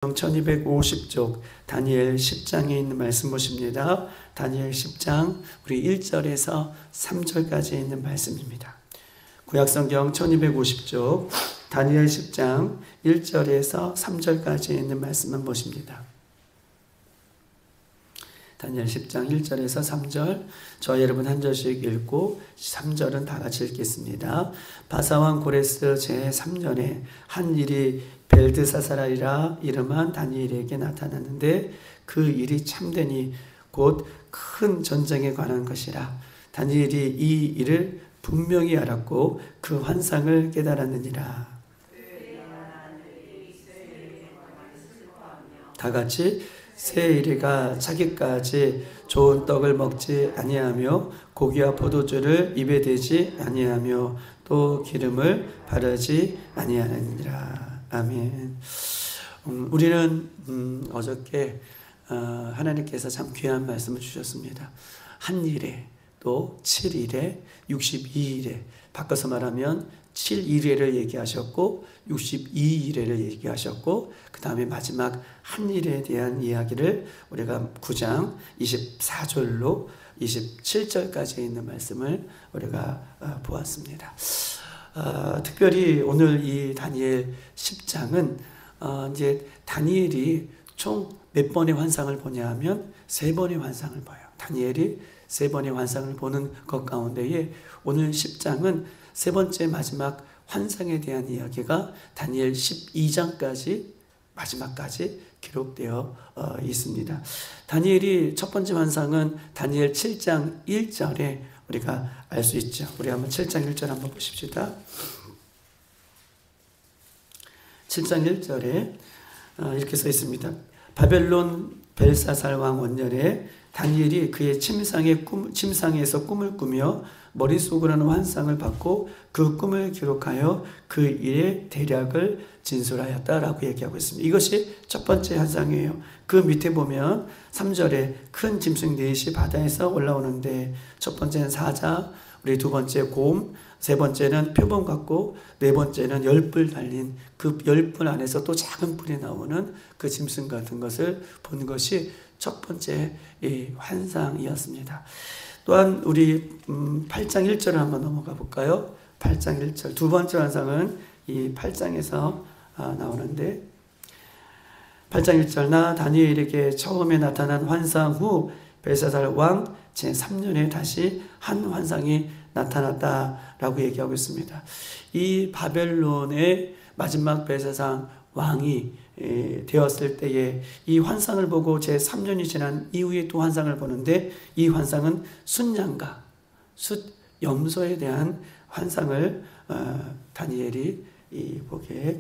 1250쪽 다니엘 10장에 있는 말씀 보십니다. 다니엘 10장 우리 1절에서 3절까지 있는 말씀입니다. 구약성경 1250쪽 다니엘 10장 1절에서 3절까지 있는 말씀만 보십니다. 다니엘 10장 1절에서 3절 저 여러분 한 절씩 읽고 3절은 다 같이 읽겠습니다. 바사왕 고레스 제3년에 한 일이 벨드사사라이라 이름한 다니엘에게 나타났는데 그 일이 참되니 곧 큰 전쟁에 관한 것이라. 다니엘이 이 일을 분명히 알았고 그 환상을 깨달았느니라. 다 같이 세일이가 자기까지 좋은 떡을 먹지 아니하며 고기와 포도주를 입에 대지 아니하며 또 기름을 바르지 아니하느니라. 아멘. 우리는 어저께 하나님께서 참 귀한 말씀을 주셨습니다. 한 일에 또 7일에 62일에 바꿔서 말하면 7일에를 얘기하셨고 62일에를 얘기하셨고 그 다음에 마지막 한 일에 대한 이야기를 우리가 9장 24절로 27절까지 있는 말씀을 우리가 보았습니다. 특별히 오늘 이 다니엘 10장은 이제 다니엘이 총 몇 번의 환상을 보냐 하면 3번의 환상을 봐요. 다니엘이 3번의 환상을 보는 것 가운데에 오늘 10장은 세 번째 마지막 환상에 대한 이야기가 다니엘 12장까지 마지막까지 기록되어 있습니다. 다니엘이 첫 번째 환상은 다니엘 7장 1절에 우리가 알 수 있죠. 우리 한번 7장 1절 한번 보십시다. 7장 1절에 이렇게 써 있습니다. 바벨론 벨사살 왕 원년에 다니엘이 그의 침상에서 꿈을 꾸며 머릿속으로 하는 환상을 받고 그 꿈을 기록하여 그 일의 대략을 진술하였다라고 얘기하고 있습니다. 이것이 첫 번째 환상이에요. 그 밑에 보면 3절에 큰 짐승 넷이 바다에서 올라오는데 첫 번째는 사자, 우리 두 번째 곰, 세 번째는 표범 같고 네 번째는 10뿔 달린 그 10뿔 안에서 또 작은 뿔이 나오는 그 짐승 같은 것을 본 것이 첫 번째 이 환상이었습니다. 또한 우리 8장 1절을 한번 넘어가 볼까요? 8장 1절 두 번째 환상은 이 8장에서 나오는데 8장 1절 나 다니엘에게 처음에 나타난 환상 후 벨사살 왕 제3년에 다시 한 환상이 나타났다라고 얘기하고 있습니다. 이 바벨론의 마지막 벨사살 왕이 되었을 때에 이 환상을 보고 제3년이 지난 이후에 또 환상을 보는데 이 환상은 숫양과 숫염소에 대한 환상을 다니엘이 보게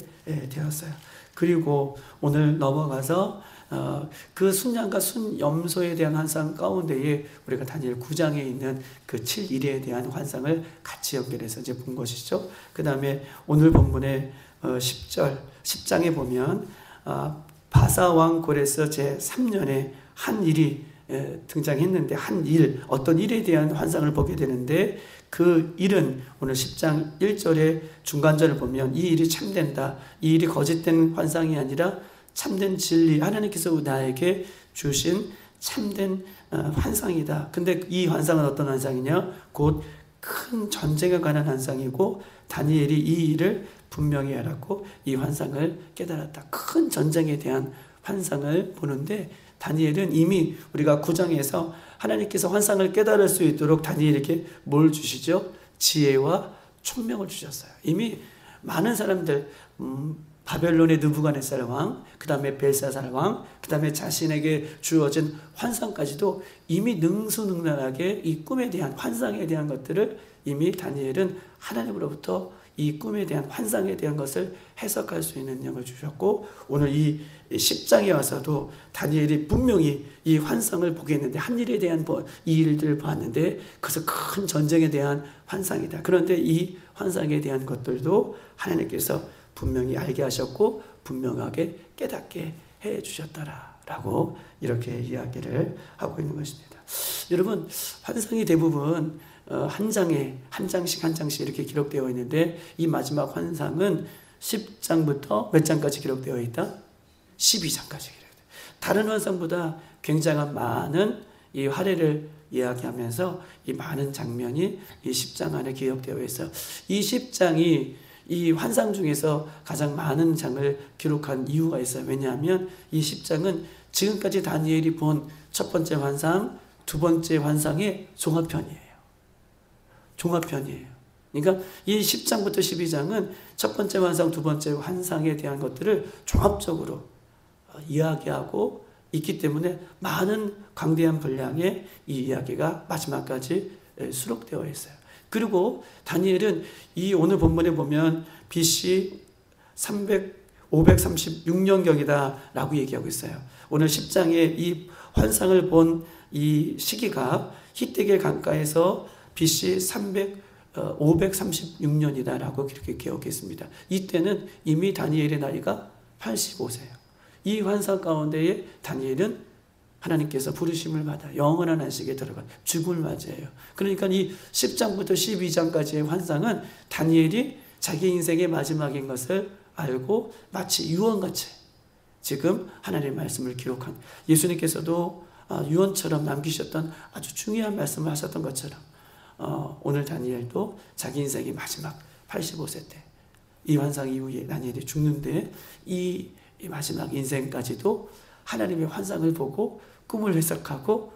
되었어요. 그리고 오늘 넘어가서 그 숫양과 숫염소에 대한 환상 가운데에 우리가 다니엘 9장에 있는 그 7일에 대한 환상을 같이 연결해서 이제 본 것이죠. 그 다음에 오늘 본문의 10장에 보면 바사왕 고레스 제3년에 한 일이 등장했는데 한 일, 어떤 일에 대한 환상을 보게 되는데 그 일은 오늘 10장 1절의 중간절을 보면 이 일이 참된다. 이 일이 거짓된 환상이 아니라 참된 진리, 하나님께서 나에게 주신 참된 환상이다. 근데 이 환상은 어떤 환상이냐? 곧 큰 전쟁에 관한 환상이고 다니엘이 이 일을 분명히 알았고 이 환상을 깨달았다. 큰 전쟁에 대한 환상을 보는데 다니엘은 이미 우리가 9장에서 하나님께서 환상을 깨달을 수 있도록 다니엘에게 뭘 주시죠? 지혜와 총명을 주셨어요. 이미 많은 사람들 바벨론의 느부갓네살 왕, 그 다음에 벨사살 왕, 그 다음에 자신에게 주어진 환상까지도 이미 능수능란하게 이 꿈에 대한 환상에 대한 것들을 이미 다니엘은 하나님으로부터 이 꿈에 대한 환상에 대한 것을 해석할 수 있는 능력을 주셨고 오늘 이 10장에 와서도 다니엘이 분명히 이 환상을 보게 했는데 한 일에 대한 이 일들을 봤는데 그것은 큰 전쟁에 대한 환상이다. 그런데 이 환상에 대한 것들도 하나님께서 분명히 알게 하셨고 분명하게 깨닫게 해 주셨다라고 이렇게 이야기를 하고 있는 것입니다. 여러분 환상이 대부분 한 장에 한 장씩 이렇게 기록되어 있는데 이 마지막 환상은 10장부터 몇 장까지 기록되어 있다? 12장까지. 다른 환상보다 굉장한 많은 이 활약을 이야기하면서 이 많은 장면이 이 10장 안에 기록되어 있어요. 이 10장이 이 환상 중에서 가장 많은 장을 기록한 이유가 있어요. 왜냐하면 이 10장은 지금까지 다니엘이 본 첫 번째 환상, 두 번째 환상의 종합편이에요. 종합편이에요. 그러니까 이 10장부터 12장은 첫 번째 환상, 두 번째 환상에 대한 것들을 종합적으로 이야기하고 있기 때문에 많은 광대한 분량의 이 이야기가 마지막까지 수록되어 있어요. 그리고 다니엘은 이 오늘 본문에 보면 BC 536년경이다 라고 얘기하고 있어요. 오늘 10장에 이 환상을 본 이 시기가 히데겔 강가에서 BC 536년이다 라고 그렇게 기억했습니다. 이때는 이미 다니엘의 나이가 85세예요. 이 환상 가운데에 다니엘은 하나님께서 부르심을 받아 영원한 안식에 들어가 죽음을 맞이해요. 그러니까 이 10장부터 12장까지의 환상은 다니엘이 자기 인생의 마지막인 것을 알고 마치 유언같이 지금 하나님의 말씀을 기록한, 예수님께서도 유언처럼 남기셨던 아주 중요한 말씀을 하셨던 것처럼 오늘 다니엘도 자기 인생의 마지막 85세 때 이 환상 이후에 다니엘이 죽는데 이 마지막 인생까지도 하나님의 환상을 보고 꿈을 해석하고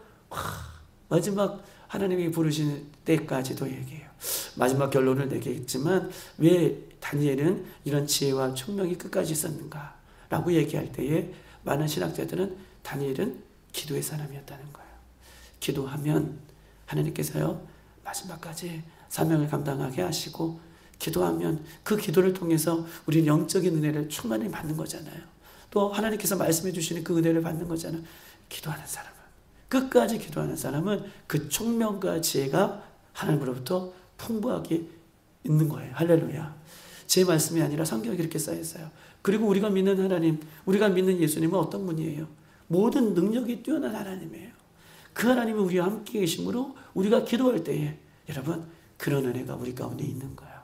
마지막 하나님이 부르신 때까지도 얘기해요. 마지막 결론을 내겠지만 왜 다니엘은 이런 지혜와 총명이 끝까지 있었는가 라고 얘기할 때에 많은 신학자들은 다니엘은 기도의 사람이었다는 거예요. 기도하면 하나님께서요 마지막까지 사명을 감당하게 하시고, 기도하면 그 기도를 통해서 우리는 영적인 은혜를 충만히 받는 거잖아요. 또 하나님께서 말씀해 주시는 그 은혜를 받는 거잖아요. 기도하는 사람은, 끝까지 기도하는 사람은 그 총명과 지혜가 하나님으로부터 풍부하게 있는 거예요. 할렐루야. 제 말씀이 아니라 성경이 그렇게 써 있어요. 그리고 우리가 믿는 하나님, 우리가 믿는 예수님은 어떤 분이에요? 모든 능력이 뛰어난 하나님이에요. 그 하나님이 우리와 함께 계심으로 우리가 기도할 때에 여러분 그런 은혜가 우리 가운데 있는 거예요.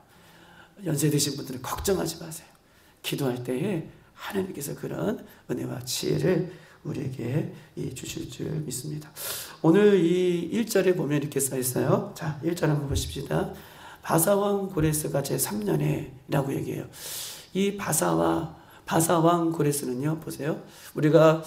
연세 드신 분들은 걱정하지 마세요. 기도할 때에 하나님께서 그런 은혜와 지혜를 우리에게 주실 줄 믿습니다. 오늘 이 1절에 보면 이렇게 써 있어요. 자, 1절 한번 보십시다. 바사왕 고레스가 제3년에 라고 얘기해요. 이 바사왕 고레스는요, 보세요. 우리가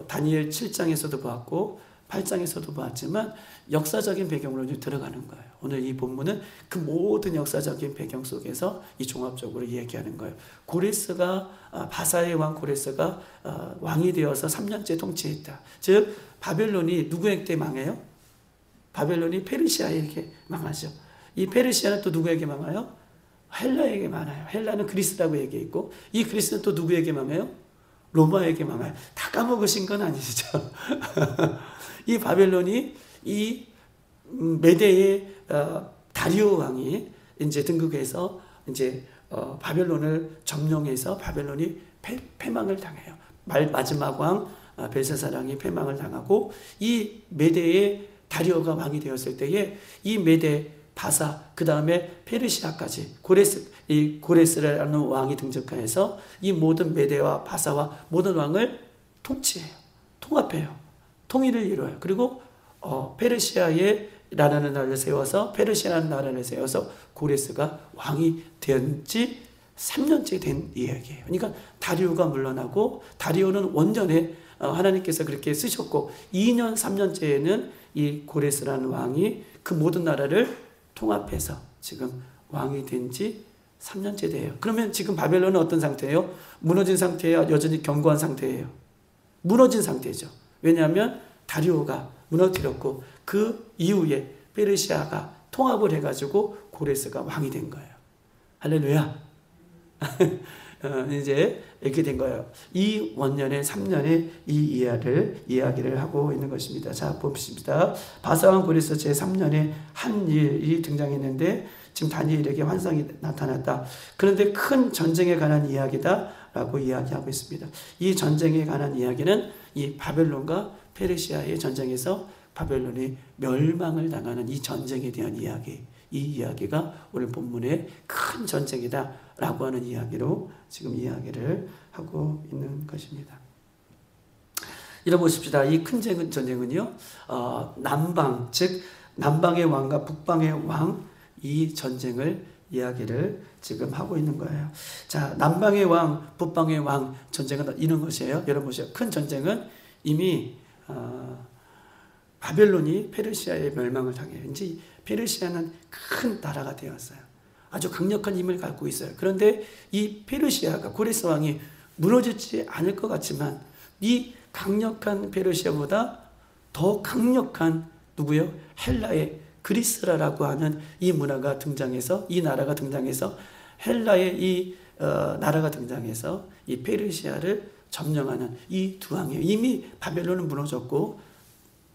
다니엘 7장에서도 보았고 8장에서도 보았지만 역사적인 배경으로 들어가는 거예요. 오늘 이 본문은 그 모든 역사적인 배경 속에서 이 종합적으로 얘기하는 거예요. 고레스가 바사의 왕 고레스가 왕이 되어서 3년째 통치했다. 즉 바벨론이 누구에게 망해요? 바벨론이 페르시아에게 망하죠. 이 페르시아는 또 누구에게 망해요? 헬라에게 망해요. 헬라는 그리스라고 얘기했고, 이 그리스는 또 누구에게 망해요? 로마에게 망해요. 다 까먹으신 건 아니시죠? 이 바벨론이 이 메대의 다리오 왕이 이제 등극해서 이제 바벨론을 점령해서 바벨론이 패망을 당해요. 마지막 왕 벨사살 왕이 패망을 당하고, 이 메대의 다리오가 왕이 되었을 때에 이 메대 바사, 그 다음에 페르시아까지 이 고레스라는 왕이 등극해서 이 모든 메대와 바사와 모든 왕을 통치해요. 통합해요. 통일을 이루어요. 그리고 페르시아의 나라는 나라를 세워서, 페르시아라는 나라를 세워서 고레스가 왕이 된 지 3년째 된 이야기예요. 그러니까 다리오가 물러나고, 다리오는 원전에 하나님께서 그렇게 쓰셨고, 2년 3년째에는 이 고레스라는 왕이 그 모든 나라를 통합해서 지금 왕이 된 지 3년째 돼요. 그러면 지금 바벨론은 어떤 상태예요? 무너진 상태예요? 여전히 견고한 상태예요? 무너진 상태죠. 왜냐하면 다리오가 무너뜨렸고 그 이후에 페르시아가 통합을 해가지고 고레스가 왕이 된 거예요. 할렐루야. 이제 이렇게 된 거예요. 이 원년의 3년의 이 이야기를 하고 있는 것입니다. 자, 봅시다. 바사왕 고레스 제3년에 한 일이 등장했는데 지금 다니엘에게 환상이 나타났다. 그런데 큰 전쟁에 관한 이야기다 라고 이야기하고 있습니다. 이 전쟁에 관한 이야기는 이 바벨론과 페르시아의 전쟁에서 바벨론이 멸망을 당하는 이 전쟁에 대한 이 이야기가 오늘 본문의 큰 전쟁이다라고 하는 이야기로 지금 이야기를 하고 있는 것입니다. 읽어보십시다. 이 큰 전쟁은요, 남방, 즉 남방의 왕과 북방의 왕, 이 전쟁을 이야기를 지금 하고 있는 거예요. 자, 남방의 왕, 북방의 왕 전쟁은 이런 것이에요. 여러분 보세요. 큰 전쟁은 이미 바벨론이 페르시아의 멸망을 당해요. 이제 페르시아는 큰 나라가 되었어요. 아주 강력한 힘을 갖고 있어요. 그런데 이 페르시아가 고레스 왕이 무너지지 않을 것 같지만 이 강력한 페르시아보다 더 강력한 누구요? 헬라의 그리스라라고 하는 이 문화가 등장해서 이 나라가 등장해서 헬라의 이 나라가 등장해서 이 페르시아를 점령하는 이 두 왕이에요. 이미 바벨론은 무너졌고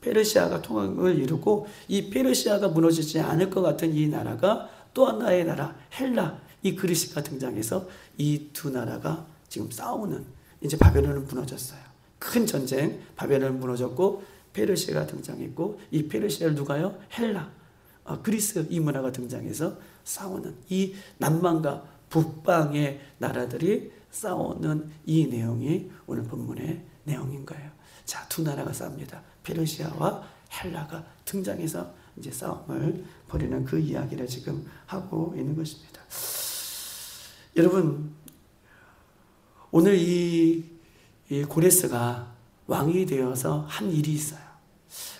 페르시아가 통합을 이루고 이 페르시아가 무너지지 않을 것 같은 이 나라가 또 하나의 나라 헬라 이 그리스가 등장해서 이 두 나라가 지금 싸우는 이제 바벨론은 무너졌어요. 큰 전쟁 바벨론은 무너졌고 페르시아가 등장했고 이 페르시아를 누가요? 헬라 그리스 이 문화가 등장해서 싸우는 이 남방과 북방의 나라들이 싸우는 이 내용이 오늘 본문의 내용인 거예요. 자, 두 나라가 싸웁니다. 페르시아와 헬라가 등장해서 이제 싸움을 벌이는 그 이야기를 지금 하고 있는 것입니다. 여러분, 오늘 이 고레스가 왕이 되어서 한 일이 있어요.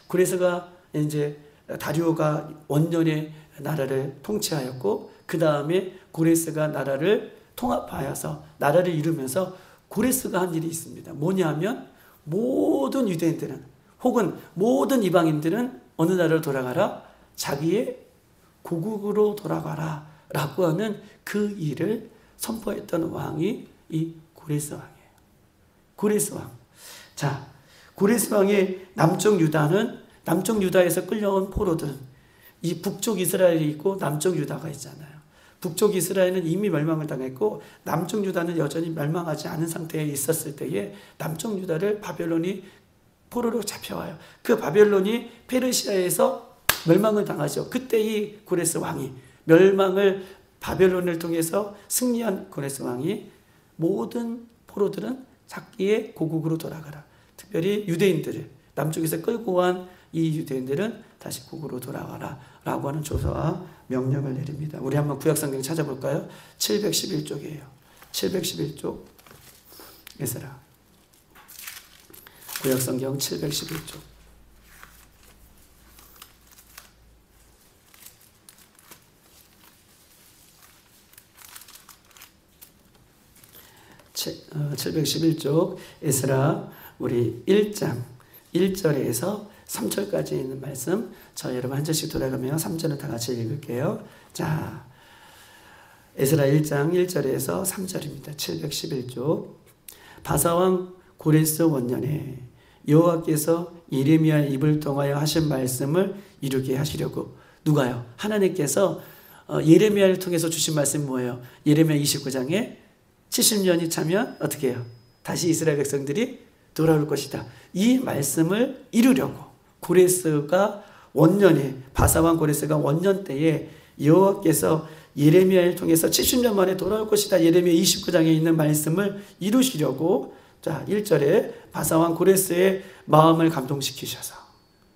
고레스가 이제 다리오가 원년의 나라를 통치하였고 그 다음에 고레스가 나라를 통합하여서 나라를 이루면서 고레스가 한 일이 있습니다. 뭐냐면 모든 유대인들은 혹은 모든 이방인들은 어느 나라로 돌아가라? 자기의 고국으로 돌아가라 라고 하는 그 일을 선포했던 왕이 이 고레스 왕이에요. 고레스 왕. 자, 고레스 왕의 남쪽 유다에서 끌려온 포로들은 이 북쪽 이스라엘이 있고 남쪽 유다가 있잖아요. 북쪽 이스라엘은 이미 멸망을 당했고 남쪽 유다는 여전히 멸망하지 않은 상태에 있었을 때에 남쪽 유다를 바벨론이 포로로 잡혀와요. 그 바벨론이 페르시아에서 멸망을 당하죠. 그때 이 고레스 왕이 멸망을 바벨론을 통해서 승리한 고레스 왕이 모든 포로들은 자기의 고국으로 돌아가라. 특별히 유대인들을 남쪽에서 끌고 온 이 유대인들은 다시 고국으로 돌아가라 라고 하는 조서와 명령을 내립니다. 우리 한번 구약성경 찾아볼까요? 711쪽이에요. 711쪽 에스라 구약성경 711쪽 711쪽 에스라 우리 1장 1절에서 3절까지 있는 말씀 저 여러분 한 절씩 돌아가며 3절은 다 같이 읽을게요. 자, 에스라 1장 1절에서 3절입니다. 711쪽 바사왕 고레스 원년에 여호와께서 예레미야의 입을 통하여 하신 말씀을 이루게 하시려고 누가요? 하나님께서 예레미야를 통해서 주신 말씀이 뭐예요? 예레미야 29장에 70년이 차면 어떻게 해요? 다시 이스라엘 백성들이 돌아올 것이다. 이 말씀을 이루려고 고레스가 원년에 바사왕 고레스가 원년 때에 여호와께서 예레미야를 통해서 70년 만에 돌아올 것이다. 예레미야 29장에 있는 말씀을 이루시려고 자 1절에 바사왕 고레스의 마음을 감동시키셔서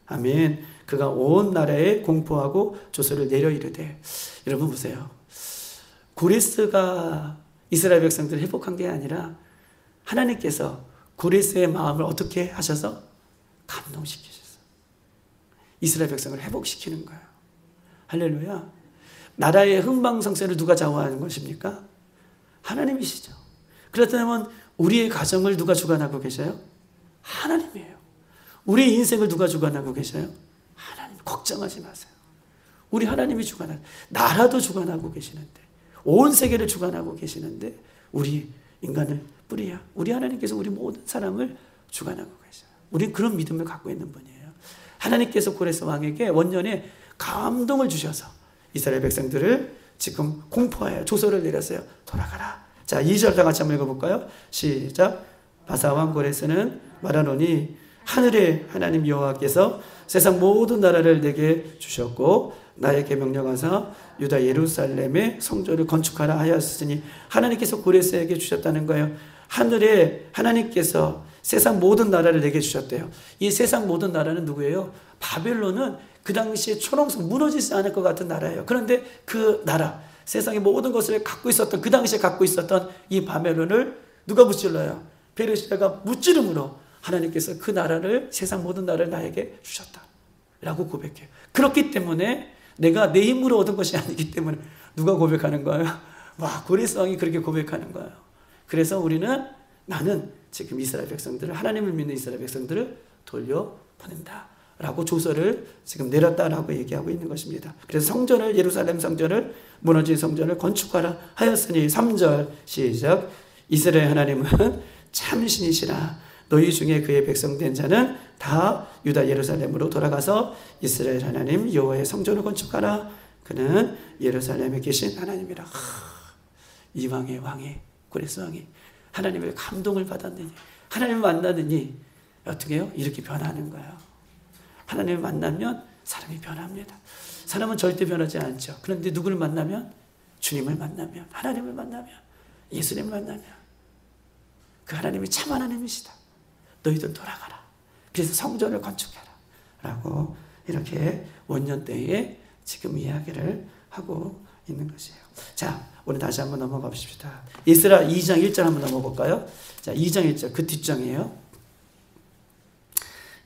아멘. 그가 온 나라에 공포하고 조서를 내려 이르되 여러분 보세요. 고레스가 이스라엘 백성들을 회복한 게 아니라 하나님께서 고레스의 마음을 어떻게 하셔서 감동시키셔서 이스라엘 백성을 회복시키는 거예요. 할렐루야. 나라의 흥망성쇠를 누가 좌우하는 것입니까? 하나님이시죠. 그렇다면 우리의 가정을 누가 주관하고 계셔요? 하나님이에요. 우리의 인생을 누가 주관하고 계셔요? 하나님. 걱정하지 마세요. 우리 하나님이 주관하고 나라도 주관하고 계시는데 온 세계를 주관하고 계시는데 우리 인간을 뿌리야. 우리 하나님께서 우리 모든 사람을 주관하고 계셔요. 우리는 그런 믿음을 갖고 있는 분이에요. 하나님께서 고레스 왕에게 원년에 감동을 주셔서 이스라엘 백성들을 지금 공포하여 조서를 내렸어요. 돌아가라. 자, 2절 다 같이 한번 읽어볼까요? 시작. 바사왕 고레스는 말하노니 하늘의 하나님 여호와께서 세상 모든 나라를 내게 주셨고 나에게 명령하사 유다 예루살렘의 성전을 건축하라 하였으니 하나님께서 고레스에게 주셨다는 거예요. 하늘에 하나님께서 세상 모든 나라를 내게 주셨대요. 이 세상 모든 나라는 누구예요? 바벨론은 그 당시에 초롱성 무너지지 않을 것 같은 나라예요. 그런데 그 나라, 세상의 모든 것을 갖고 있었던, 그 당시에 갖고 있었던 이 바벨론을 누가 무찔러요? 페르시아가 무찌름으로 하나님께서 그 나라를, 세상 모든 나라를 나에게 주셨다 라고 고백해요. 그렇기 때문에 내가 내 힘으로 얻은 것이 아니기 때문에 누가 고백하는 거예요? 와, 고레스 왕이 그렇게 고백하는 거예요. 그래서 나는 지금 이스라엘 백성들을, 하나님을 믿는 이스라엘 백성들을 돌려보낸다 라고 조서를 지금 내렸다라고 얘기하고 있는 것입니다. 그래서 성전을, 예루살렘 성전을, 무너진 성전을 건축하라 하였으니 3절 시작. 이스라엘 하나님은 참신이시라. 너희 중에 그의 백성 된 자는 다 유다 예루살렘으로 돌아가서 이스라엘 하나님 여호와의 성전을 건축하라. 그는 예루살렘에 계신 하나님이라. 이 왕의 고레스 왕이 하나님의 감동을 받았느니, 하나님을 만나느니 어떻게 해요? 이렇게 변하는 거예요. 하나님을 만나면 사람이 변합니다. 사람은 절대 변하지 않죠. 그런데 누구를 만나면? 주님을 만나면, 하나님을 만나면, 예수님을 만나면 그 하나님이 참 하나님이시다. 너희들 돌아가라. 그래서 성전을 건축해라 라고 이렇게 원년 때에 지금 이야기를 하고 있는 것이에요. 자, 오늘 다시 한번 넘어가 보십시다. 에스라 2장 1절 한번 넘어볼까요? 자, 2장 1절 그 뒷장이에요.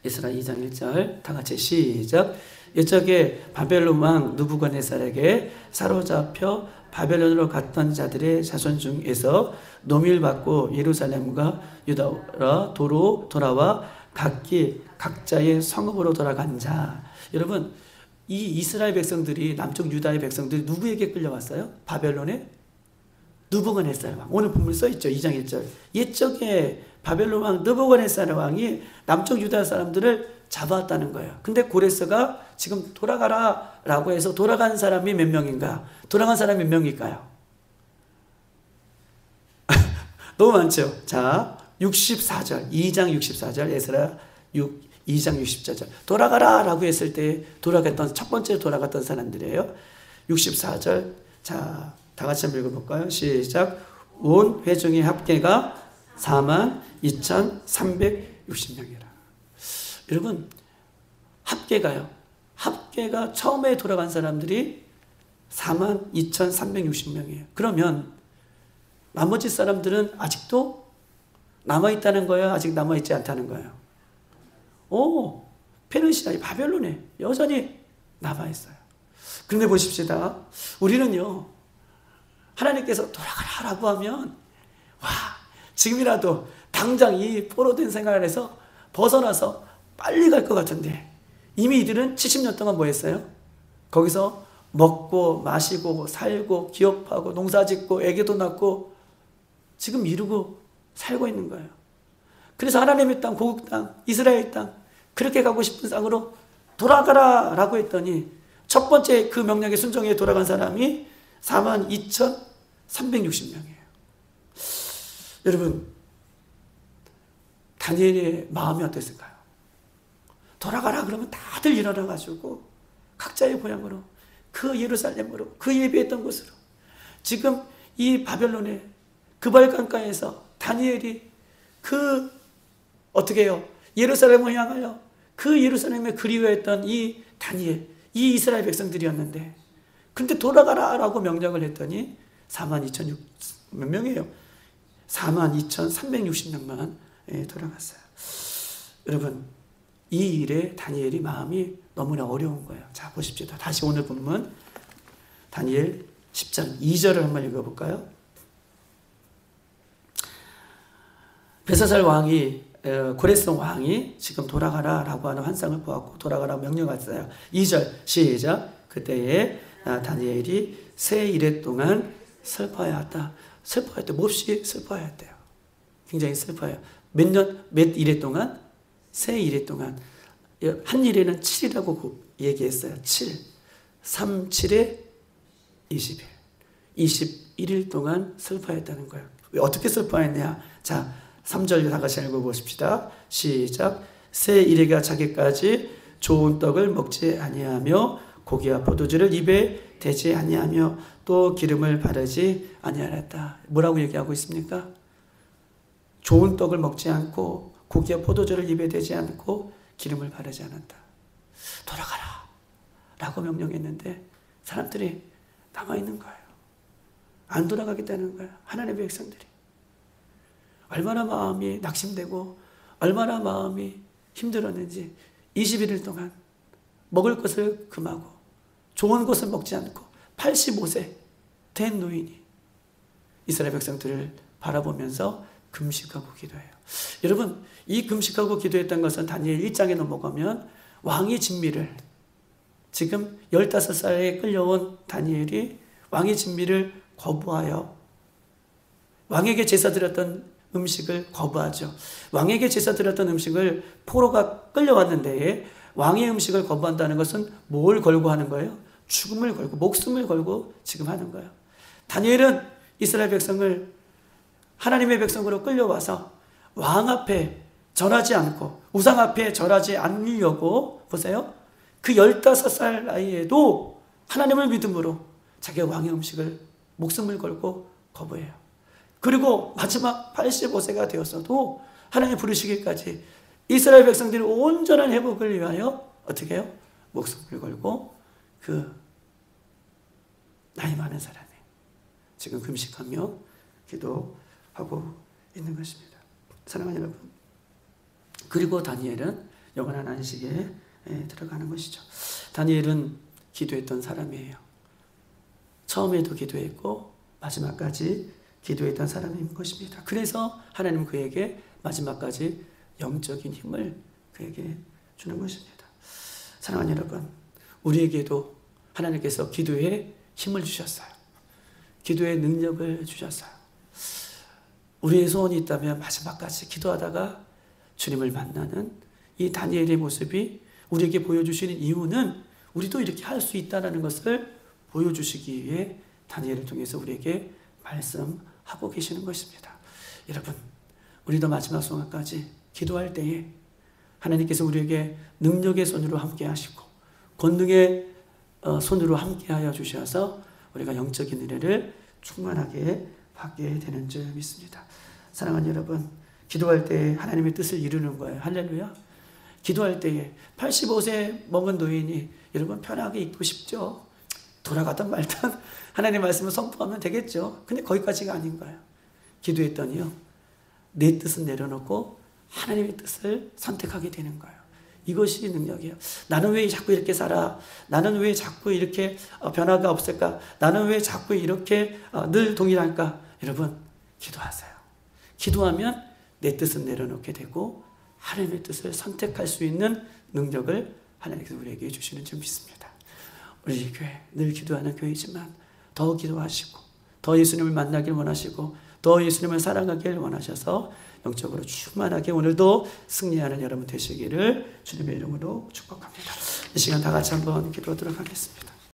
에스라 2장 1절 다 같이 시작. 이쪽에 바벨론 왕 느부갓네살에게 사로잡혀 바벨론으로 갔던 자들의 자손 중에서 노미를 받고 예루살렘과 유다라 도로 돌아와 각자의 성읍으로 돌아간 자. 여러분, 이 이스라엘 백성들이, 남쪽 유다의 백성들이 누구에게 끌려왔어요? 바벨론의 느부갓네살 왕. 오늘 본문 써있죠. 2장 1절. 옛적에 바벨론 왕 느부갓네살 왕이 남쪽 유다 사람들을 잡아왔다는 거예요. 근데 고레스가 지금 돌아가라 라고 해서 돌아간 사람이 몇 명인가? 돌아간 사람이 몇 명일까요? 너무 많죠. 자, 64절 2장 64절 에스라 2장 64절 돌아가라 라고 했을 때 돌아갔던, 첫 번째 돌아갔던 사람들이에요. 64절 자, 다 같이 한번 읽어볼까요? 시작. 온 회중의 합계가 42,360명이라. 여러분, 합계가 처음에 돌아간 사람들이 42,360명이에요. 그러면 나머지 사람들은 아직도 남아있다는 거예요? 아직 남아있지 않다는 거예요? 페르시아, 바벨론에 여전히 남아있어요. 그런데 보십시다. 우리는요, 하나님께서 돌아가라라고 하면, 지금이라도 당장 이 포로된 생활에서 벗어나서 빨리 갈 것 같은데, 이미 이들은 70년 동안 뭐 했어요? 거기서 먹고 마시고 살고 기업하고 농사짓고 애기도 낳고 지금 이루고 살고 있는 거예요. 그래서 하나님의 땅, 고국 땅, 이스라엘 땅, 그렇게 가고 싶은 땅으로 돌아가라 라고 했더니 첫 번째 그 명령에 순종해 돌아간 사람이 42,360명이에요. 여러분, 다니엘의 마음이 어땠을까요? 돌아가라 그러면 다들 일어나가지고 각자의 고향으로, 그 예루살렘으로, 그 예배했던 곳으로, 지금 이 바벨론의 그발강가에서 다니엘이 어떻게 해요? 예루살렘을 향하여 그 예루살렘에 그리워했던 이 다니엘, 이 이스라엘 백성들이었는데, 근데 돌아가라 라고 명령을 했더니 42,000 몇 명이에요? 42,360명만 돌아갔어요. 여러분, 이 일에 다니엘이 마음이 너무나 어려운 거예요. 자, 보십시오. 다시 오늘 본문 다니엘 10장 2절을 한번 읽어볼까요? 벨사살 왕이, 고레스 왕이 지금 돌아가라 라고 하는 환상을 보았고 돌아가라 명령했어요. 2절 시작. 그때에 다니엘이 새 이래 동안 슬퍼하였다. 슬퍼했대. 몹시 슬퍼하였대요. 굉장히 슬퍼해요. 몇 이래 동안? 새 이래 동안. 한 일에는 7이라고 얘기했어요. 7. 3, 7에 20일. 21일 동안 슬퍼했다는 거예요. 어떻게 슬퍼했냐? 자, 3절 다 같이 읽어보십시다. 시작. 새 이래가 자기까지 좋은 떡을 먹지 아니하며 고기와 포도주를 입에 대지 아니하며 또 기름을 바르지 아니하였다. 뭐라고 얘기하고 있습니까? 좋은 떡을 먹지 않고 고기와 포도주를 입에 대지 않고 기름을 바르지 않았다. 돌아가라 라고 명령했는데 사람들이 남아있는 거예요. 안 돌아가겠다는 거예요. 하나님의 백성들이. 얼마나 마음이 낙심되고 얼마나 마음이 힘들었는지 21일 동안 먹을 것을 금하고 좋은 것을 먹지 않고 85세 된 노인이 이스라엘 백성들을 바라보면서 금식하고 기도해요. 여러분, 이 금식하고 기도했던 것은 다니엘 1장에 넘어가면 왕의 진미를, 지금 15살에 끌려온 다니엘이 왕의 진미를 거부하여 왕에게 제사 드렸던 음식을 거부하죠. 왕에게 제사 드렸던 음식을 포로가 끌려왔는데 왕의 음식을 거부한다는 것은 뭘 걸고 하는 거예요? 죽음을 걸고 목숨을 걸고 지금 하는 거예요. 다니엘은 이스라엘 백성을 하나님의 백성으로 끌려와서 왕 앞에 절하지 않고 우상 앞에 절하지 않으려고, 보세요, 그 15살 나이에도 하나님을 믿음으로 자기가 왕의 음식을 목숨을 걸고 거부해요. 그리고 마지막 85세가 되었어도 하나님 부르시기까지 이스라엘 백성들이 온전한 회복을 위하여 어떻게 해요? 목숨을 걸고 그 나이 많은 사람이 지금 금식하며 기도하고 있는 것입니다. 사랑하는 여러분, 그리고 다니엘은 영원한 안식에 들어가는 것이죠. 다니엘은 기도했던 사람이에요. 처음에도 기도했고 마지막까지 기도했던 사람인 것입니다. 그래서 하나님은 그에게 마지막까지 영적인 힘을 그에게 주는 것입니다. 사랑하는 여러분, 우리에게도 하나님께서 기도에 힘을 주셨어요. 기도의 능력을 주셨어요. 우리의 소원이 있다면 마지막까지 기도하다가 주님을 만나는 이 다니엘의 모습이 우리에게 보여주시는 이유는 우리도 이렇게 할 수 있다는 것을 보여주시기 위해 다니엘을 통해서 우리에게 말씀하고 계시는 것입니다. 여러분, 우리도 마지막 순간까지 기도할 때에 하나님께서 우리에게 능력의 손으로 함께 하시고 권능의 손으로 함께 하여 주셔서 우리가 영적인 은혜를 충만하게 받게 되는 줄 믿습니다. 사랑하는 여러분, 기도할 때 하나님의 뜻을 이루는 거예요. 할렐루야. 기도할 때에 85세 먹은 노인이 여러분 편하게 있고 싶죠. 돌아가든 말든 하나님의 말씀을 선포하면 되겠죠. 근데 거기까지가 아닌 거예요. 기도했더니요, 내 뜻은 내려놓고 하나님의 뜻을 선택하게 되는 거예요. 이것이 능력이에요. 나는 왜 자꾸 이렇게 살아? 나는 왜 자꾸 이렇게 변화가 없을까? 나는 왜 자꾸 이렇게 늘 동일할까? 여러분, 기도하세요. 기도하면 내 뜻은 내려놓게 되고 하나님의 뜻을 선택할 수 있는 능력을 하나님께서 우리에게 주시는 줄 믿습니다. 우리 교회 늘 기도하는 교회지만 더 기도하시고 더 예수님을 만나길 원하시고 더 예수님을 사랑하길 원하셔서 영적으로 충만하게 오늘도 승리하는 여러분 되시기를 주님의 이름으로 축복합니다. 이 시간 다 같이 한번 기도하도록 하겠습니다.